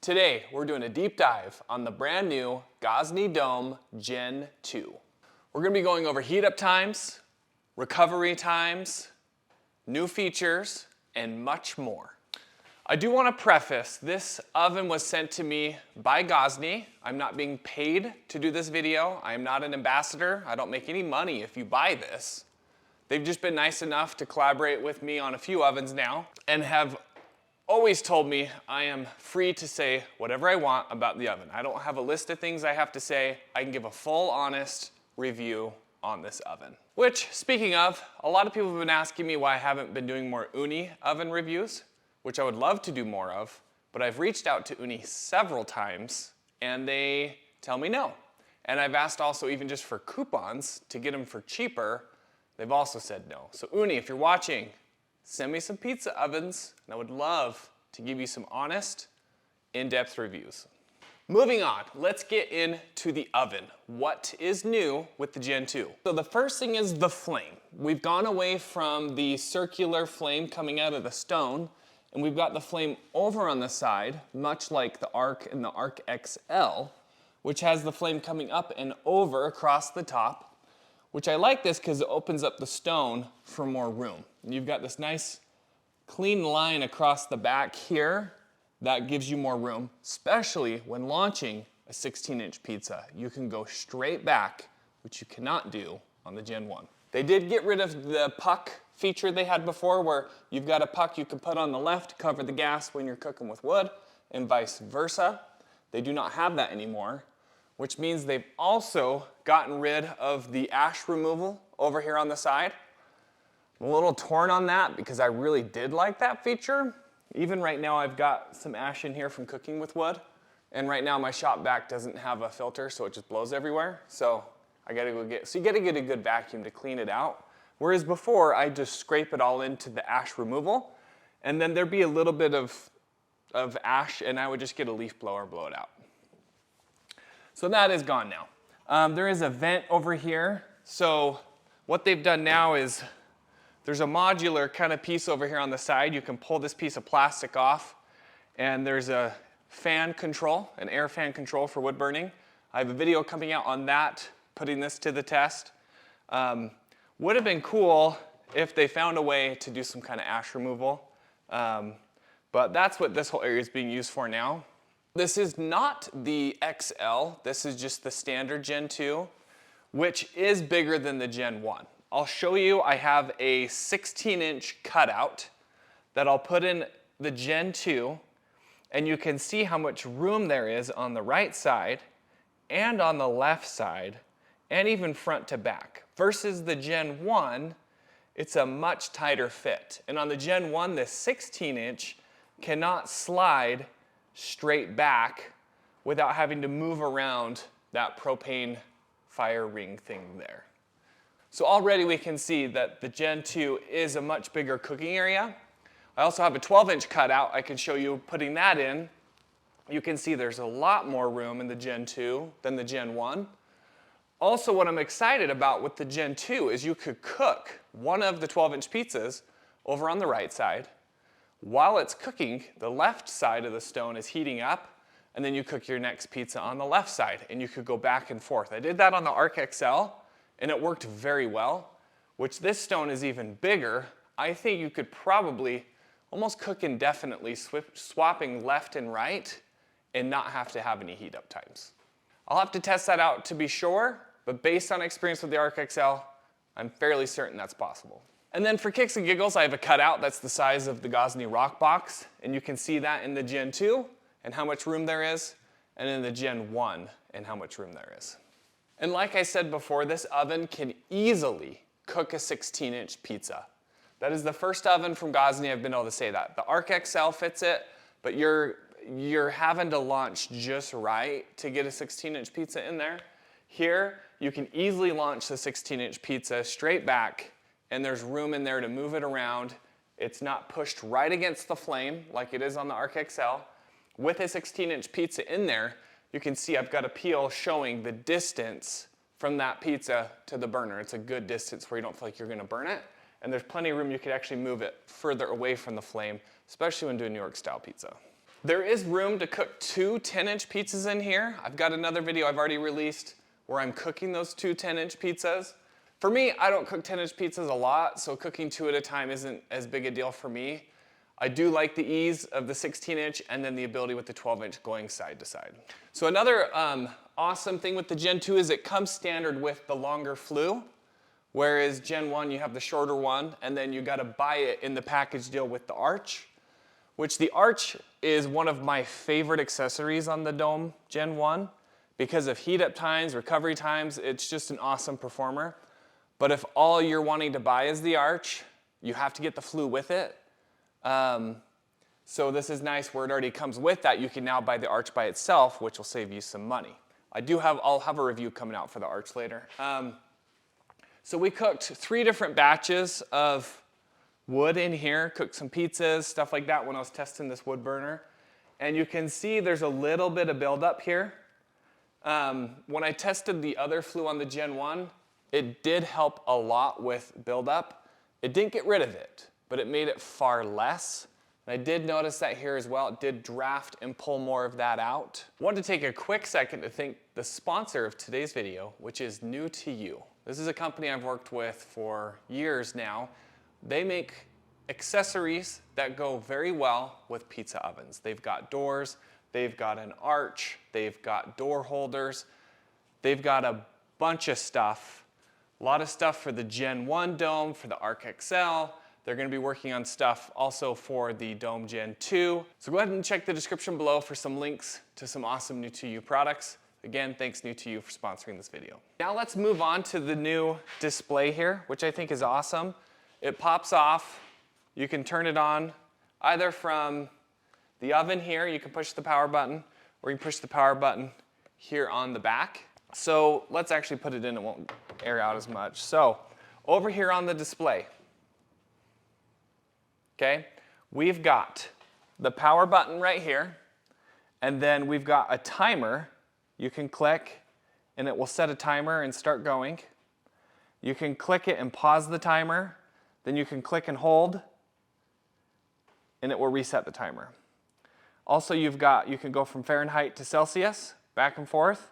Today, we're doing a deep dive on the brand new Gozney Dome Gen 2. We're going to be going over heat up times, recovery times, new features, and much more. I do want to preface, this oven was sent to me by Gozney. I'm not being paid to do this video. I am not an ambassador. I don't make any money if you buy this. They've just been nice enough to collaborate with me on a few ovens now and have always told me I am free to say whatever I want about the oven. I don't have a list of things I have to say. I can give a full, honest review on this oven. Which, speaking of, a lot of people have been asking me why I haven't been doing more Uni oven reviews, which I would love to do more of, but I've reached out to Uni several times and they tell me no. And I've asked also even just for coupons to get them for cheaper. They've also said no. So Uni, if you're watching, send me some pizza ovens, and I would love to give you some honest, in-depth reviews. Moving on, let's get into the oven. What is new with the Gen 2? So the first thing is the flame. We've gone away from the circular flame coming out of the stone, and we've got the flame over on the side, much like the Arc and the Arc XL, which has the flame coming up and over across the top, which I like this because it opens up the stone for more room. You've got this nice clean line across the back here that gives you more room, especially when launching a 16-inch pizza. You can go straight back, which you cannot do on the Gen 1. They did get rid of the puck feature they had before where you've got a puck you can put on the left to cover the gas when you're cooking with wood and vice versa. They do not have that anymore, which means they've also gotten rid of the ash removal over here on the side. I'm a little torn on that because I really did like that feature. Even right now I've got some ash in here from cooking with wood, and right now my shop vac doesn't have a filter, so it just blows everywhere. So you gotta get a good vacuum to clean it out. Whereas before I just scrape it all into the ash removal, and then there'd be a little bit of ash and I would just get a leaf blower, blow it out. So that is gone now. There is a vent over here. So what they've done now is there's a modular kind of piece over here on the side. You can pull this piece of plastic off, and there's a fan control, an air fan control for wood burning. I have a video coming out on that, putting this to the test. Would have been cool if they found a way to do some kind of ash removal, but that's what this whole area is being used for now. This is not the XL, this is just the standard Gen 2, which is bigger than the Gen 1. I'll show you, I have a 16-inch cutout that I'll put in the Gen 2, and you can see how much room there is on the right side and on the left side, and even front to back. Versus the Gen 1, it's a much tighter fit. And on the Gen 1, this 16-inch cannot slide straight back without having to move around that propane fire ring thing there. So already we can see that the Gen 2 is a much bigger cooking area. I also have a 12-inch cutout. I can show you putting that in. You can see there's a lot more room in the Gen 2 than the Gen 1. Also, what I'm excited about with the Gen 2 is you could cook one of the 12-inch pizzas over on the right side. While it's cooking, the left side of the stone is heating up, and then you cook your next pizza on the left side, and you could go back and forth. I did that on the Arc XL, and it worked very well, which this stone is even bigger. I think you could probably almost cook indefinitely, swapping left and right, and not have to have any heat up times. I'll have to test that out to be sure, but based on experience with the Arc XL, I'm fairly certain that's possible. And then for kicks and giggles, I have a cutout that's the size of the Gozney Rock Box, and you can see that in the Gen 2 and how much room there is, and in the Gen 1 and how much room there is. And like I said before, this oven can easily cook a 16-inch pizza. That is the first oven from Gozney I've been able to say that. The Arc XL fits it, but you're having to launch just right to get a 16-inch pizza in there. Here, you can easily launch the 16-inch pizza straight back, and there's room in there to move it around. It's not pushed right against the flame like it is on the Arc XL. With a 16-inch pizza in there, you can see I've got a peel showing the distance from that pizza to the burner. It's a good distance where you don't feel like you're gonna burn it. And there's plenty of room you could actually move it further away from the flame, especially when doing New York style pizza. There is room to cook 2 10-inch pizzas in here. I've got another video I've already released where I'm cooking those 2 10-inch pizzas. For me, I don't cook 10-inch pizzas a lot, so cooking 2 at a time isn't as big a deal for me. I do like the ease of the 16-inch and then the ability with the 12-inch going side to side. So another awesome thing with the Gen 2 is it comes standard with the longer flue, whereas Gen 1 you have the shorter one, and then you gotta buy it in the package deal with the arch, which the arch is one of my favorite accessories on the Dome Gen 1 because of heat up times, recovery times. It's just an awesome performer. But if all you're wanting to buy is the arch, you have to get the flue with it. So this is nice where it already comes with that. You can now buy the arch by itself, which will save you some money. I'll have a review coming out for the arch later. So we cooked 3 different batches of wood in here, cooked some pizzas, stuff like that when I was testing this wood burner. And you can see there's a little bit of buildup here. When I tested the other flue on the Gen 1, it did help a lot with buildup. It didn't get rid of it, but it made it far less. And I did notice that here as well. It did draft and pull more of that out. I wanted to take a quick second to thank the sponsor of today's video, which is New to You. This is a company I've worked with for years now. They make accessories that go very well with pizza ovens. They've got doors, they've got an arch, they've got door holders, they've got a bunch of stuff. A lot of stuff for the Gen 1 Dome, for the Arc XL. They're going to be working on stuff also for the Dome Gen 2. So go ahead and check the description below for some links to some awesome New to You products. Again, thanks New to You for sponsoring this video. Now let's move on to the new display here, which I think is awesome. It pops off. You can turn it on either from the oven here. You can push the power button, or you can push the power button here on the back. So let's actually put it in. It won't air out as much. So over here on the display, okay, we've got the power button right here, and then we've got a timer. You can click, and it will set a timer and start going. You can click it and pause the timer. Then you can click and hold, and it will reset the timer. Also, you can go from Fahrenheit to Celsius, back and forth.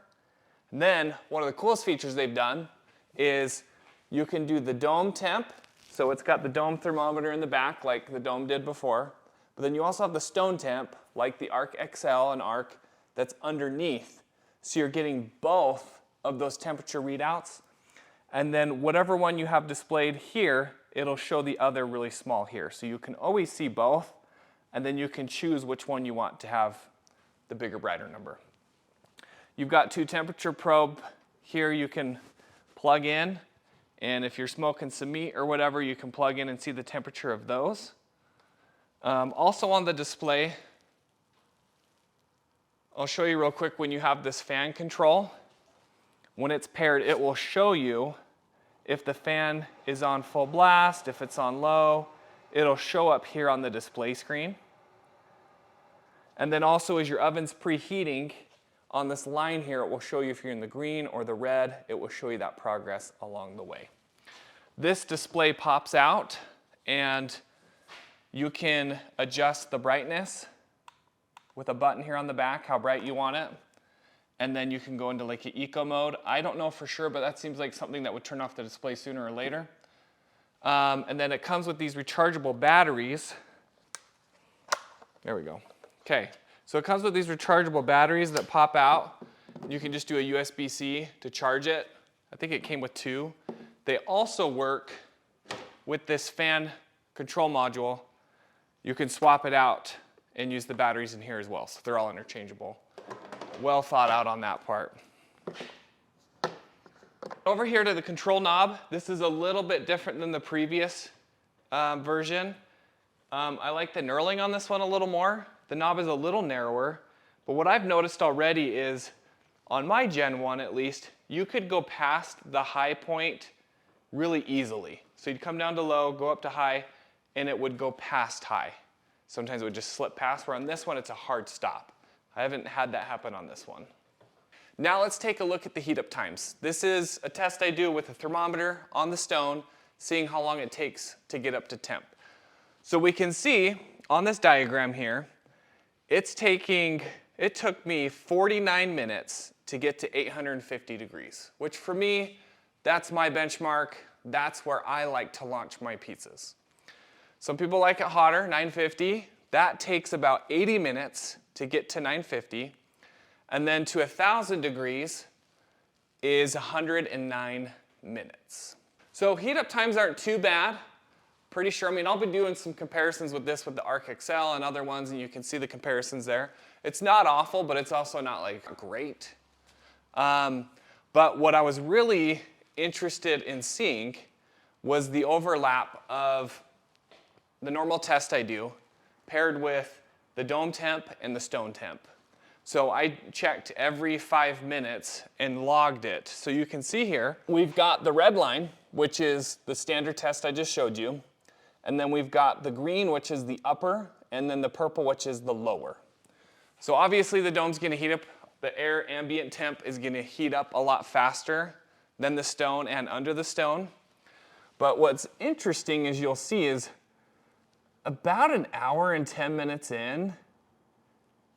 And then, one of the coolest features they've done is you can do the dome temp. So it's got the dome thermometer in the back, like the Dome did before. But then you also have the stone temp, like the Arc XL and Arc, that's underneath. So you're getting both of those temperature readouts. And then whatever one you have displayed here, it'll show the other really small here. So you can always see both, and then you can choose which one you want to have the bigger, brighter number. You've got 2 temperature probe here you can plug in, and if you're smoking some meat or whatever, you can plug in and see the temperature of those. Also on the display, I'll show you real quick when you have this fan control. When it's paired, it will show you if the fan is on full blast, if it's on low. It'll show up here on the display screen. And then also as your oven's preheating, on this line here, it will show you if you're in the green or the red. It will show you that progress along the way. This display pops out, and you can adjust the brightness with a button here on the back, how bright you want it. And then you can go into like an eco mode. I don't know for sure, but that seems like something that would turn off the display sooner or later. And then it comes with these rechargeable batteries. There we go. Okay, so it comes with these rechargeable batteries that pop out. You can just do a USB-C to charge it. I think it came with 2. They also work with this fan control module. You can swap it out and use the batteries in here as well, so they're all interchangeable. Well thought out on that part. Over here to the control knob, this is a little bit different than the previous version. I like the knurling on this one a little more. The knob is a little narrower, but what I've noticed already is, on my Gen 1 at least, you could go past the high point really easily. So you'd come down to low, go up to high, and it would go past high. Sometimes it would just slip past, where on this one it's a hard stop. I haven't had that happen on this one. Now let's take a look at the heat up times. This is a test I do with a thermometer on the stone, seeing how long it takes to get up to temp. So we can see on this diagram here, It took me 49 minutes to get to 850 degrees, which for me, that's my benchmark. That's where I like to launch my pizzas. Some people like it hotter, 950. That takes about 80 minutes to get to 950. And then to 1,000 degrees is 109 minutes. So heat up times aren't too bad. Pretty sure, I mean, I'll be doing some comparisons with this with the Arc XL and other ones, and you can see the comparisons there. It's not awful, but it's also not like great. But what I was really interested in seeing was the overlap of the normal test I do paired with the dome temp and the stone temp. So I checked every 5 minutes and logged it. So you can see here, we've got the red line, which is the standard test I just showed you. And then we've got the green, which is the upper, and then the purple, which is the lower. So obviously the dome's gonna heat up, the air ambient temp is gonna heat up a lot faster than the stone and under the stone. But what's interesting is you'll see is about an hour and 10 minutes in,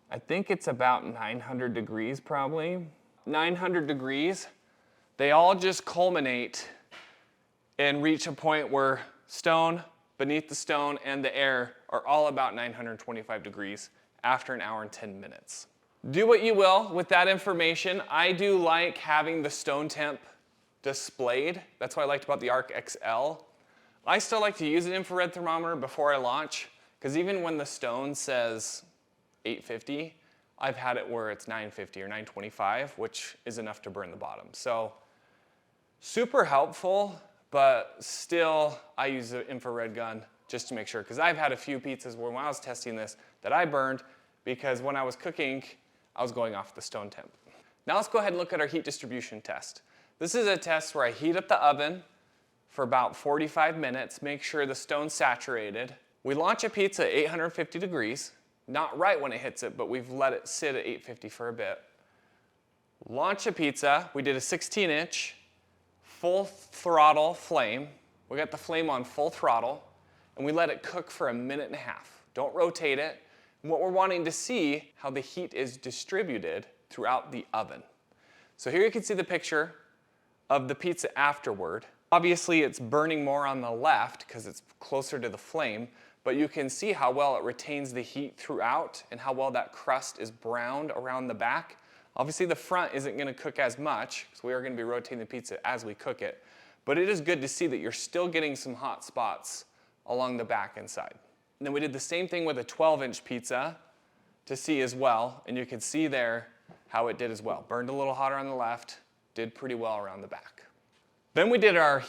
I think it's about 900 degrees probably. 900 degrees, they all just culminate and reach a point where stone, beneath the stone, and the air are all about 925 degrees after an hour and 10 minutes. Do what you will with that information. I do like having the stone temp displayed. That's what I liked about the Arc XL. I still like to use an infrared thermometer before I launch, because even when the stone says 850, I've had it where it's 950 or 925, which is enough to burn the bottom. So super helpful, but still I use an infrared gun just to make sure, because I've had a few pizzas where when I was testing this that I burned because when I was cooking, I was going off the stone temp. Now let's go ahead and look at our heat distribution test. This is a test where I heat up the oven for about 45 minutes, make sure the stone's saturated. We launch a pizza at 850 degrees, not right when it hits it, but we've let it sit at 850 for a bit. Launch a pizza, we did a 16-inch, full throttle flame. We got the flame on full throttle, and we let it cook for a minute and a half. Don't rotate it. And what we're wanting to see how the heat is distributed throughout the oven. So here you can see the picture of the pizza afterward. Obviously it's burning more on the left because it's closer to the flame, but you can see how well it retains the heat throughout and how well that crust is browned around the back. Obviously the front isn't going to cook as much because we are going to be rotating the pizza as we cook it, but it is good to see that you're still getting some hot spots along the back and side. And then we did the same thing with a 12-inch pizza to see as well, and you can see there how it did as well. Burned a little hotter on the left, did pretty well around the back. Then we did our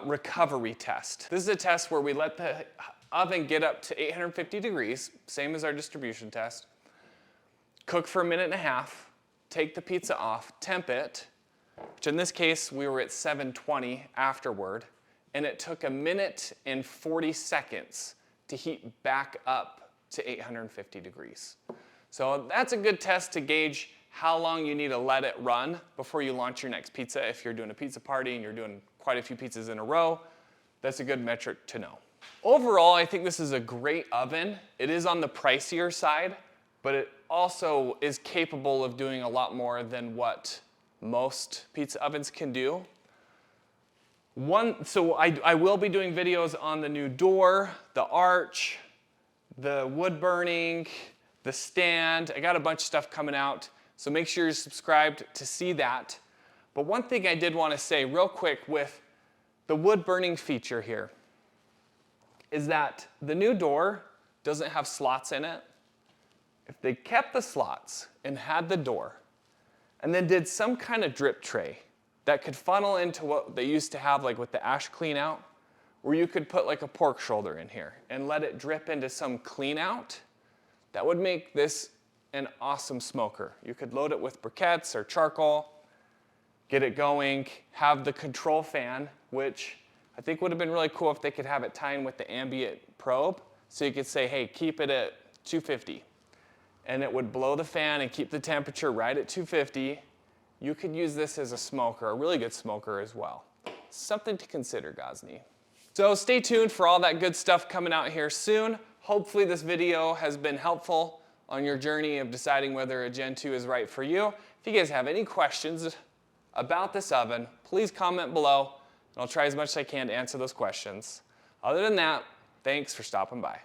recovery test. This is a test where we let the oven get up to 850 degrees, same as our distribution test. Cook for a minute and a half, take the pizza off, temp it, which in this case we were at 720 afterward, and it took a minute and 40 seconds to heat back up to 850 degrees. So that's a good test to gauge how long you need to let it run before you launch your next pizza. If you're doing a pizza party and you're doing quite a few pizzas in a row, that's a good metric to know. Overall, I think this is a great oven. It is on the pricier side, but it also is capable of doing a lot more than what most pizza ovens can do. So I will be doing videos on the new door, the arch, the wood burning, the stand. I got a bunch of stuff coming out. So make sure you're subscribed to see that. But one thing I did want to say real quick with the wood burning feature here is that the new door doesn't have slots in it. If they kept the slots and had the door and then did some kind of drip tray that could funnel into what they used to have like with the ash clean out, where you could put like a pork shoulder in here and let it drip into some clean out, that would make this an awesome smoker. You could load it with briquettes or charcoal, get it going, have the control fan, which I think would have been really cool if they could have it tie in with the ambient probe. So you could say, hey, keep it at 250. And it would blow the fan and keep the temperature right at 250. You could use this as a smoker, a really good smoker as well. Something to consider, Gozney. So stay tuned for all that good stuff coming out here soon. Hopefully this video has been helpful on your journey of deciding whether a Gen 2 is right for you. If you guys have any questions about this oven, please comment below, and I'll try as much as I can to answer those questions. Other than that, thanks for stopping by.